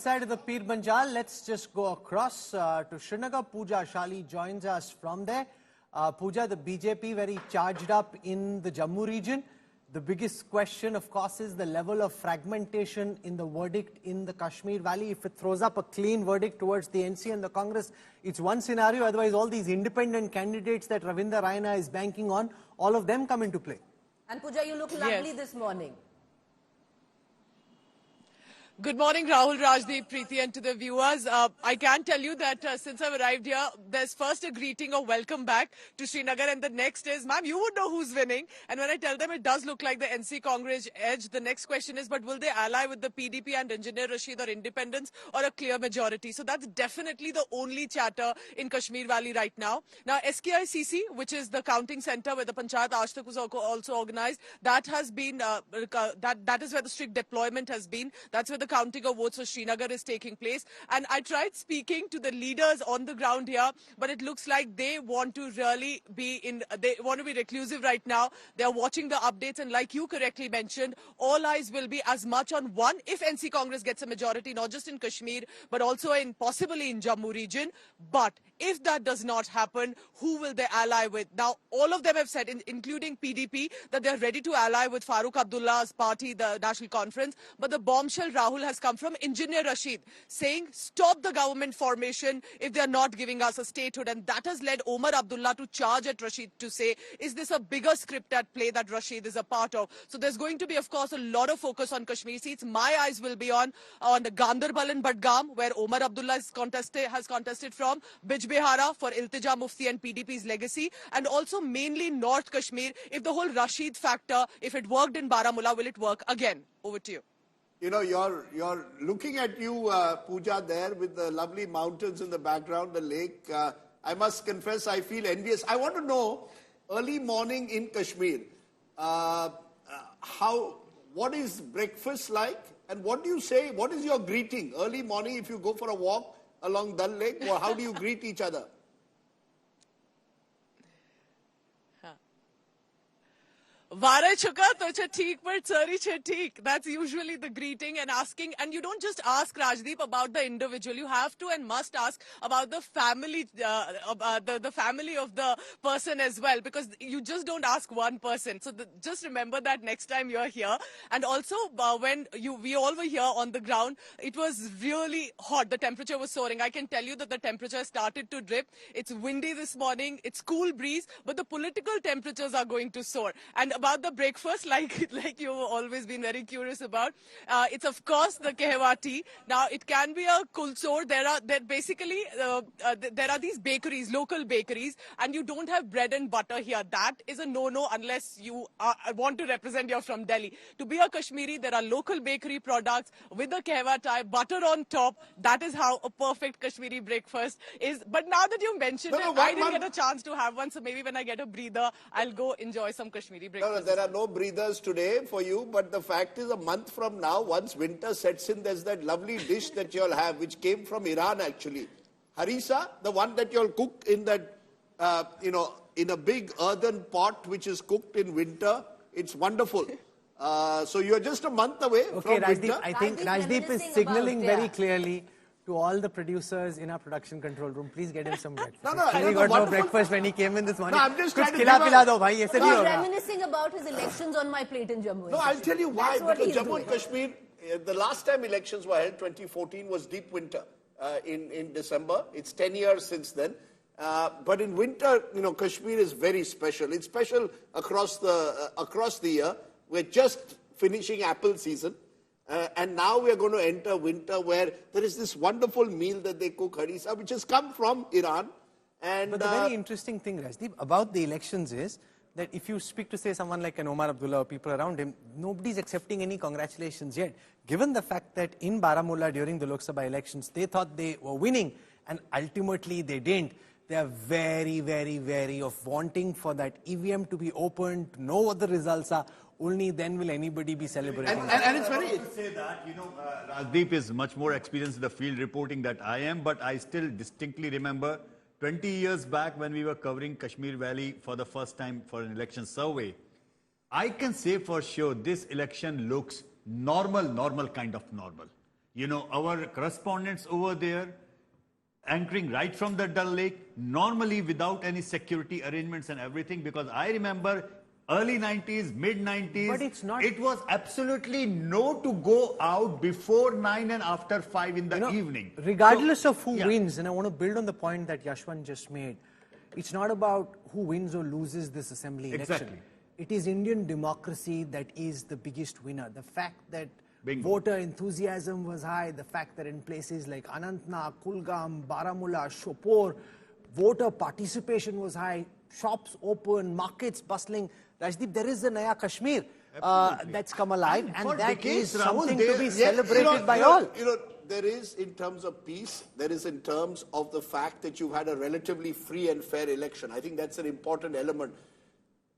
Side of the Pir Banjal, let's just go across to Srinagar. Pooja Shali joins us from there. Pooja, the BJP very charged up in the Jammu region. The biggest question, of course, is the level of fragmentation in the verdict in the Kashmir Valley. If it throws up a clean verdict towards the NC and the Congress, it's one scenario. Otherwise, all these independent candidates that Ravindra Raina is banking on, all of them come into play. And Pooja, you look lovely this morning. Good morning, Rahul, Rajdeep, Preeti, and to the viewers. I can tell you that since I've arrived here, there's first a greeting of welcome back to Srinagar, and the next is, ma'am, you would know who's winning. And when I tell them it does look like the NC Congress edge, the next question is, but will they ally with the PDP and Engineer Rashid or independents or a clear majority? So that's definitely the only chatter in Kashmir Valley right now. Now, SKICC, which is the counting center where the Panchayat Aaj Tak was also organized, that has been, that is where the strict deployment has been. That's where the counting of votes for Srinagar is taking place. And I tried speaking to the leaders on the ground here, but it looks like they want to really be they want to be reclusive right now. They're watching the updates, and like you correctly mentioned, all eyes will be as much on one, if NC Congress gets a majority, not just in Kashmir, but also possibly in Jammu region. But if that does not happen, who will they ally with? Now, all of them have said, including PDP, that they're ready to ally with Farooq Abdullah's party, the National Conference. But the bombshell, Rahul, has come from Engineer Rashid, saying, stop the government formation if they're not giving us a statehood. And that has led Omar Abdullah to charge at Rashid to say, is this a bigger script at play that Rashid is a part of? So there's going to be, of course, a lot of focus on Kashmir seats. My eyes will be on the Gandarbal and Badgam, where Omar Abdullah has contested from, Bijbehara for Iltija Mufti and PDP's legacy, and also mainly North Kashmir. If the whole Rashid factor, if it worked in Baramulla, will it work again? Over to you. You know, you're looking at you, Pooja, there with the lovely mountains in the background, the lake. I must confess, I feel envious. I want to know, early morning in Kashmir, what is breakfast like? And what do you say? What is your greeting? Early morning, if you go for a walk along Dal Lake, or how do you greet each other? Vare chuka tocha theek par chari che theek. That's usually the greeting and asking. And you don't just ask, Rajdeep, about the individual. You have to and must ask about the family, the family of the person as well, because you just don't ask one person. So just remember that next time you're here. And also, when we all were here on the ground, it was really hot. The temperature was soaring. I can tell you that the temperature started to drip. It's windy this morning. It's cool breeze, but the political temperatures are going to soar. And about the breakfast, like you've always been very curious about, it's of course the Kehwa tea. Now it can be a kulsor. There are these bakeries, local bakeries, and you don't have bread and butter here. That is a no-no unless you want to represent you're from Delhi. To be a Kashmiri, there are local bakery products with the Kehwa tea, butter on top. That is how a perfect Kashmiri breakfast is. But now that you mentioned it, I didn't get a chance to have one, so maybe when I get a breather, I'll go enjoy some Kashmiri breakfast. No, there are no breathers today for you, but the fact is a month from now, once winter sets in, there's that lovely dish that you'll have, which came from Iran actually. Harissa, the one that you'll cook in that, in a big earthen pot, which is cooked in winter. It's wonderful. So you're just a month away from winter. I think Rajdeep is signaling very clearly to all the producers in our production control room, please get him some breakfast. He got no breakfast when he came in this morning. No, I'm just trying to He's reminiscing about his elections on my plate in Jammu. No, I'll tell you why. Because Jammu and Kashmir, the last time elections were held, 2014, was deep winter in December. It's 10 years since then. But in winter, Kashmir is very special. It's special across the year. We're just finishing apple season. And now we are going to enter winter, where there is this wonderful meal that they cook, harissa, which has come from Iran. And but the very interesting thing, Rajdeep, about the elections is that if you speak to, say, someone like an Omar Abdullah or people around him, nobody's accepting any congratulations yet. Given the fact that in Baramulla during the Lok Sabha elections, they thought they were winning and ultimately they didn't. They are very, very, very of wanting for that EVM to be opened, to know what the results are. Only then will anybody be celebrating. And it's very... I would say that, Rajdeep is much more experienced in the field reporting that I am, but I still distinctly remember 20 years back when we were covering Kashmir Valley for the first time for an election survey. I can say for sure this election looks normal kind of normal. You know, our correspondents over there, anchoring right from the Dal Lake, normally without any security arrangements and everything, because I remember early 90s, mid 90s, But it's not... it was absolutely no to go out before 9 and after 5 in the evening. Regardless of who wins, and I want to build on the point that Yashwant just made, it's not about who wins or loses this assembly election. Exactly. It is Indian democracy that is the biggest winner. The fact that Bingo. voter enthusiasm was high, the fact that in places like Anantnag, Kulgam, Baramulla, Shopur, voter participation was high, shops open, markets bustling. Rajdeep, there is a Naya Kashmir that's come alive, and that decades, is Rahul, something to be Yeah, celebrated by all. There is in terms of peace, there is in terms of the fact that you've had a relatively free and fair election. I think that's an important element.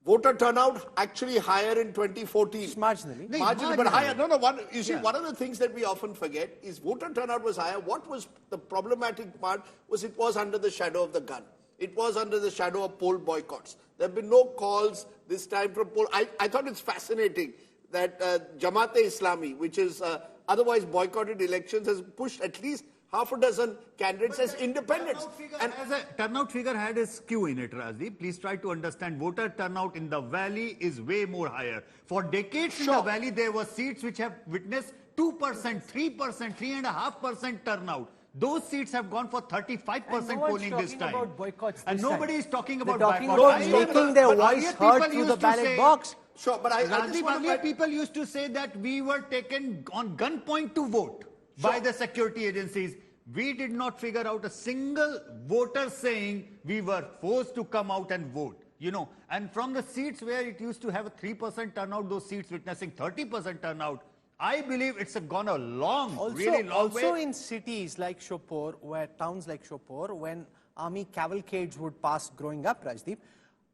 Voter turnout actually higher in 2014. It's marginally. Marginally, but higher. No, one of the things that we often forget is voter turnout was higher. What was the problematic part was it was under the shadow of the gun. It was under the shadow of poll boycotts. There have been no calls this time from poll. I thought it's fascinating that Jamaat-e-Islami, which is otherwise boycotted elections, has pushed at least half a dozen candidates as independents. And as a turnout figure had a skew in it, Rajdeep. Please try to understand. Voter turnout in the valley is way more higher. For decades in the valley, there were seats which have witnessed 2%, 3%, 3.5% turnout. Those seats have gone for 35% polling this time. About boycotts and this nobody time. is talking They're about talking boycotts. about making their voice heard through the ballot box. Sure, but I just Rajdeep, want earlier to... people used to say that we were taken on gunpoint to vote by the security agencies. We did not figure out a single voter saying we were forced to come out and vote. You know, and from the seats where it used to have a 3% turnout, those seats witnessing 30% turnout, I believe it's gone a really long way. Also in cities like Shopur, towns like Shopur, when army cavalcades would pass growing up, Rajdeep,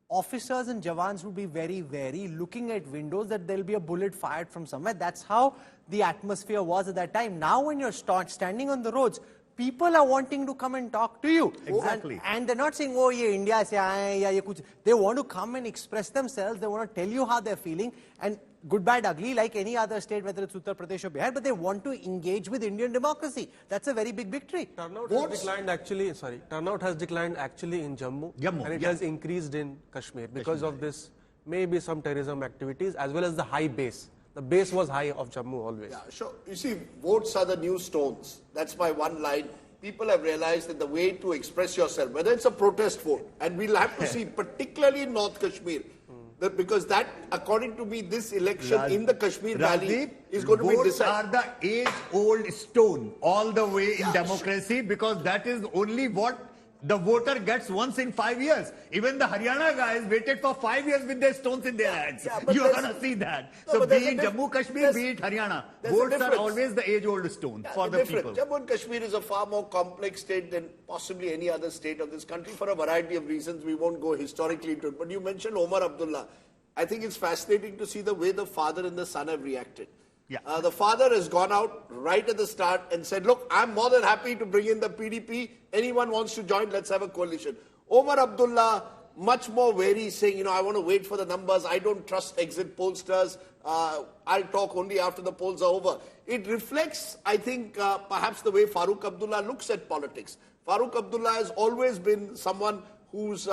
officers and jawans would be very wary, looking at windows that there'll be a bullet fired from somewhere. That's how the atmosphere was at that time. Now when you're standing on the roads, people are wanting to come and talk to you. Exactly. And they're not saying, oh, ye India se aaye, ya ye kuch. They want to come and express themselves. They want to tell you how they're feeling. And good, bad, ugly, like any other state, whether it's Uttar Pradesh or Bihar, but they want to engage with Indian democracy. That's a very big victory. Turnout has declined actually, turnout has declined actually in Jammu and it has increased in Kashmir because of this, maybe some terrorism activities as well as the high base. The base was high of Jammu always. Yeah, sure. You see, votes are the new stones. That's my one line. People have realized that the way to express yourself, whether it's a protest vote, and we'll have to see, particularly in North Kashmir, that because that, according to me, this election in the Kashmir Valley is going to be decided. Votes are the age-old stone all the way in democracy because that is only what the voter gets once in 5 years. Even the Haryana guys waited for 5 years with their stones in their hands. You're going to see that. No, so be it Jammu, Kashmir, be it Haryana, votes are always the age-old stone for the people. Jammu and Kashmir is a far more complex state than possibly any other state of this country for a variety of reasons. We won't go historically into it. But you mentioned Omar Abdullah. I think it's fascinating to see the way the father and the son have reacted. Yeah. The father has gone out right at the start and said, look, I'm more than happy to bring in the PDP. Anyone wants to join, let's have a coalition. Omar Abdullah, much more wary, saying, I want to wait for the numbers. I don't trust exit pollsters. I'll talk only after the polls are over. It reflects, I think, perhaps the way Farooq Abdullah looks at politics. Farooq Abdullah has always been someone who's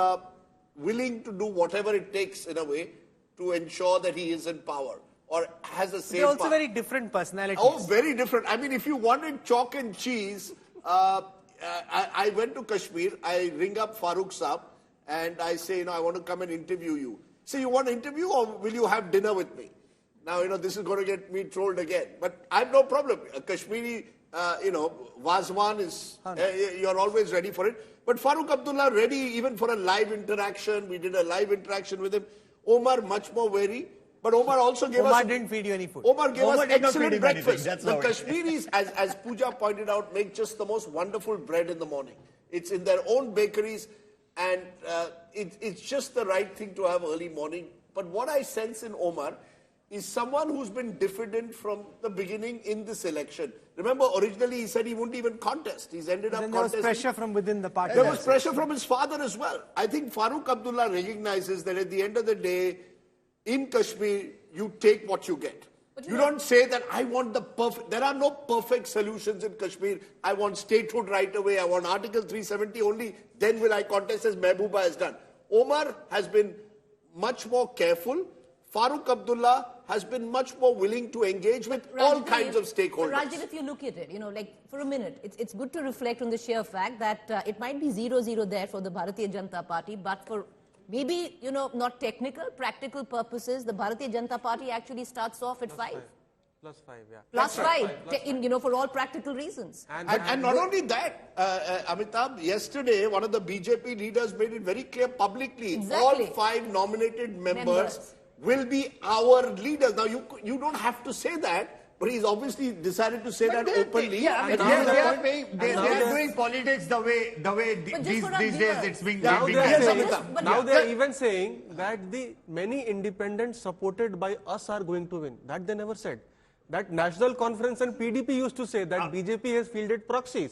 willing to do whatever it takes, in a way, to ensure that he is in power. Or has the same. They're also very different personalities. Oh, very different. I mean, if you wanted chalk and cheese, I went to Kashmir. I ring up Farooq Saab and I say, I want to come and interview you. Say, you want to interview or will you have dinner with me? Now, this is going to get me trolled again. But I have no problem. Kashmiri, Wazwan is, you're always ready for it. But Farooq Abdullah ready even for a live interaction. We did a live interaction with him. Omar much more wary. But Omar also gave Omar didn't feed you any food. Omar gave us excellent breakfast. The Kashmiris, as Pooja pointed out, make just the most wonderful bread in the morning. It's in their own bakeries, and it's just the right thing to have early morning. But what I sense in Omar is someone who's been diffident from the beginning in this election. Remember, originally he said he wouldn't even contest. He's ended up contesting. There was pressure from within the party. There was pressure from his father as well. I think Farooq Abdullah recognizes that at the end of the day, in Kashmir, you take what you get. You don't say that I want the perfect. There are no perfect solutions in Kashmir. I want statehood right away. I want Article 370 only. Then will I contest, as Mehbooba has done. Omar has been much more careful. Farooq Abdullah has been much more willing to engage with all kinds of stakeholders. Rajiv, if you look at it, like for a minute, it's good to reflect on the sheer fact that it might be 0-0 there for the Bharatiya Janata Party, but for maybe, not technical, practical purposes, the Bharatiya Janata Party actually starts off at 5. +5, yeah. +5, for all practical reasons. And not only that, Amitabh, yesterday one of the BJP leaders made it very clear publicly, Exactly. all 5 nominated members will be our leaders. Now, you don't have to say that, but he's obviously decided to say that openly. Yeah, they are doing politics the way these days it's being Now done. they are even saying that the many independents supported by us are going to win. That they never said. That National Conference and PDP used to say that BJP has fielded proxies.